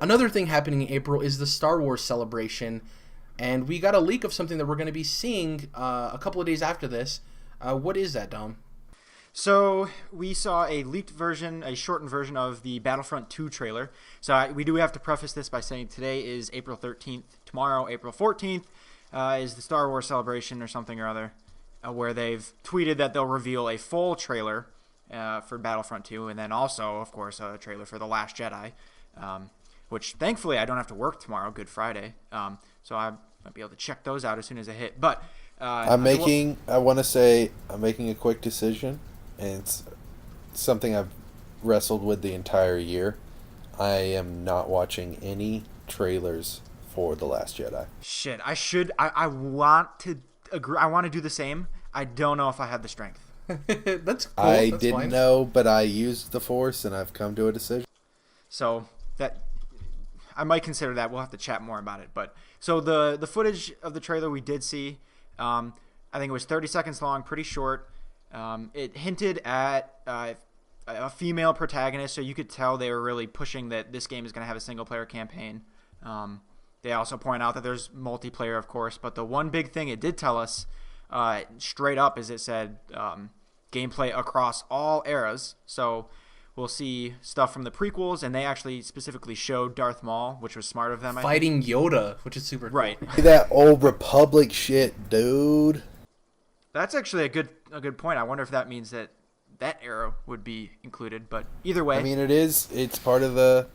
Another thing happening in April is the Star Wars celebration, and we got a leak of something that we're going to be seeing a couple of days after this. What is that, Dom? So we saw a leaked version, a shortened version of the Battlefront II trailer. So we do have to preface this by saying today is April 13th. Tomorrow, April 14th, is the Star Wars celebration or something or other, where they've tweeted that they'll reveal a full trailer for Battlefront II, and then also, of course, a trailer for The Last Jedi, which thankfully I don't have to work tomorrow, Good Friday. So I might be able to check those out as soon as they hit. But I'm making a quick decision. And it's something I've wrestled with the entire year. I am not watching any trailers for The Last Jedi. Shit, I should. I want to agree. I want to do the same. I don't know if I have the strength. That's cool. I didn't know, but I used the Force, and I've come to a decision. So that I might consider that. We'll have to chat more about it. But so the footage of the trailer we did see, I think it was 30 seconds long, pretty short. It hinted at a female protagonist, so you could tell they were really pushing that this game is going to have a single-player campaign. They also point out that there's multiplayer, of course, but the one big thing it did tell us straight up is it said gameplay across all eras. So we'll see stuff from the prequels, and they actually specifically showed Darth Maul, which was smart of them. Fighting Yoda, which is super cool. Right. That old Republic shit, dude. That's actually a good point. I wonder if that means that era would be included. But either way, I mean, it's part of the,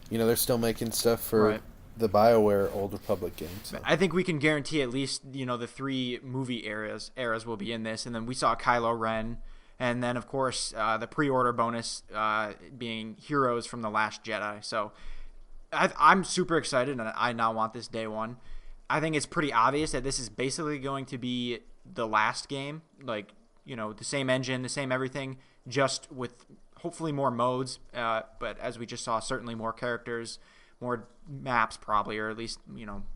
they're still making stuff for the BioWare Old Republic games. So. I think we can guarantee at least the 3 movie eras will be in this, and then we saw Kylo Ren, and then of course the pre-order bonus being heroes from The Last Jedi. So I'm super excited, and I now want this day one. I think it's pretty obvious that this is basically going to be the last game, the same engine, the same everything, just with hopefully more modes, but as we just saw, certainly more characters, more maps probably, or at least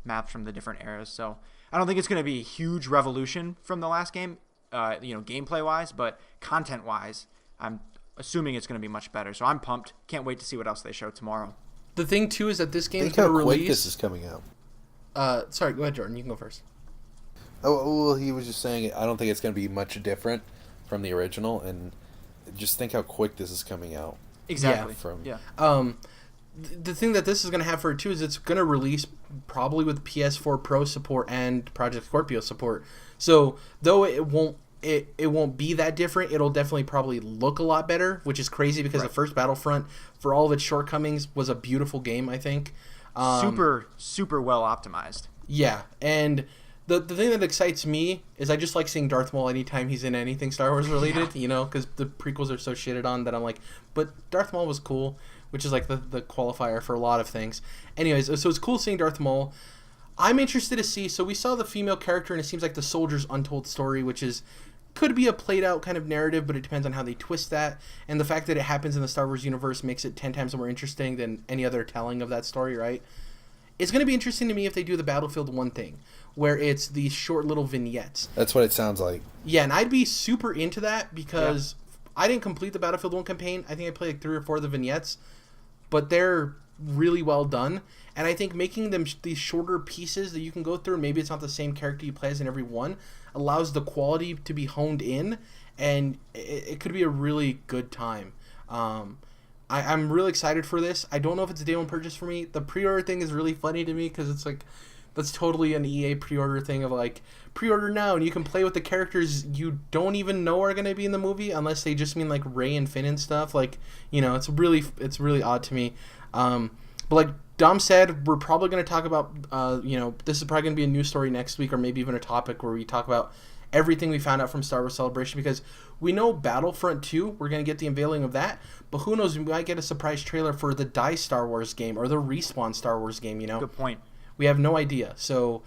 maps from the different eras. So I don't think it's going to be a huge revolution from the last game, gameplay wise, but content wise I'm assuming it's going to be much better. So I'm pumped. Can't wait to see what else they show tomorrow. The thing too is that this game is going to release. Quick this is coming out. Sorry, go ahead, Jordan. You can go first. Oh, well, he was just saying I don't think it's going to be much different from the original, and just think how quick this is coming out. Exactly. The thing that this is going to have for it too is it's going to release probably with PS4 Pro support and Project Scorpio support. So though it won't be that different, it'll definitely probably look a lot better, which is crazy because the first Battlefront, for all of its shortcomings, was a beautiful game. I think super well optimized. Yeah, and the thing that excites me is I just like seeing Darth Maul anytime he's in anything Star Wars related, because the prequels are so shitted on that I'm like, but Darth Maul was cool, which is like the qualifier for a lot of things. Anyways, so it's cool seeing Darth Maul. I'm interested to see, so we saw the female character, and it seems like the soldier's untold story, which could be a played out kind of narrative, but it depends on how they twist that. And the fact that it happens in the Star Wars universe makes it 10 times more interesting than any other telling of that story, right? It's going to be interesting to me if they do the Battlefield 1 thing, where it's these short little vignettes. That's what it sounds like. Yeah, and I'd be super into that because I didn't complete the Battlefield 1 campaign. I think I played like 3 or 4 of the vignettes, but they're really well done. And I think making them these shorter pieces that you can go through, maybe it's not the same character you play as in every one, allows the quality to be honed in, and it could be a really good time. I'm really excited for this. I don't know if it's a day one purchase for me. The pre-order thing is really funny to me because it's like, that's totally an EA pre-order thing of like, pre-order now and you can play with the characters you don't even know are going to be in the movie unless they just mean like Rey and Finn and stuff. Like, it's really odd to me. But like Dom said, we're probably going to talk about, this is probably going to be a news story next week or maybe even a topic where we talk about everything we found out from Star Wars Celebration, because we know Battlefront 2, we're going to get the unveiling of that, but who knows, we might get a surprise trailer for the DICE Star Wars game or the Respawn Star Wars game, Good point. We have no idea. So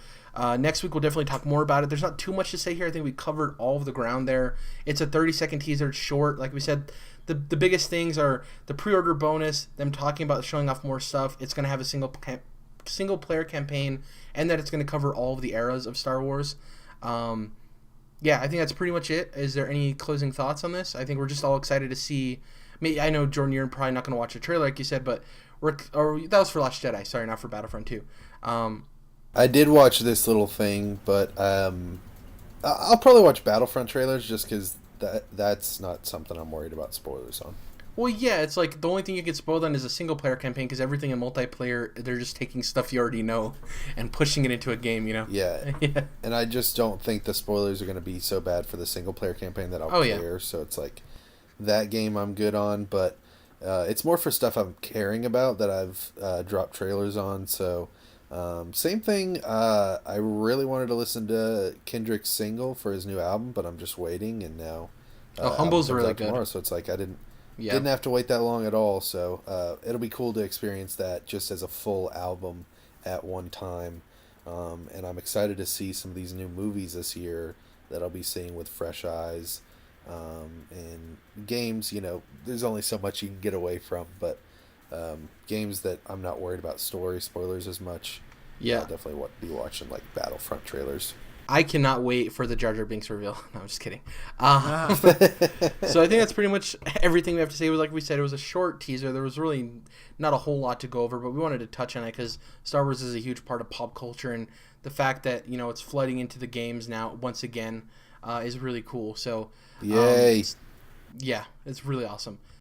next week we'll definitely talk more about it. There's not too much to say here. I think we covered all of the ground there. It's a 30-second teaser. It's short. Like we said, the biggest things are the pre-order bonus, them talking about showing off more stuff. It's going to have a single player campaign, and that it's going to cover all of the eras of Star Wars. I think that's pretty much it. Is there any closing thoughts on this? I think we're just all excited to see. I know, Jordan, you're probably not going to watch the trailer like you said, but or that was for Last Jedi. Sorry, not for Battlefront 2. I did watch this little thing, but I'll probably watch Battlefront trailers just because that's not something I'm worried about spoilers on. Well, yeah, it's like the only thing you get spoiled on is a single player campaign because everything in multiplayer, they're just taking stuff you already know and pushing it into a game, you know? Yeah. Yeah. And I just don't think the spoilers are going to be so bad for the single player campaign that I'll care. Yeah. So it's like that game I'm good on, but it's more for stuff I'm caring about that I've dropped trailers on. So same thing. I really wanted to listen to Kendrick's single for his new album, but I'm just waiting, and now Humble's really good. tomorrow, so it's like I didn't have to wait that long at all. So it'll be cool to experience that just as a full album at one time. And I'm excited to see some of these new movies this year that I'll be seeing with fresh eyes. And games, there's only so much you can get away from, but games that I'm not worried about story spoilers as much. Yeah. I'll definitely be watching like Battlefront trailers. I cannot wait for the Jar Jar Binks reveal. No, I'm just kidding. So I think that's pretty much everything we have to say. It was like we said, it was a short teaser. There was really not a whole lot to go over, but we wanted to touch on it because Star Wars is a huge part of pop culture, and the fact that it's flooding into the games now once again is really cool. So yay! Yeah, it's really awesome.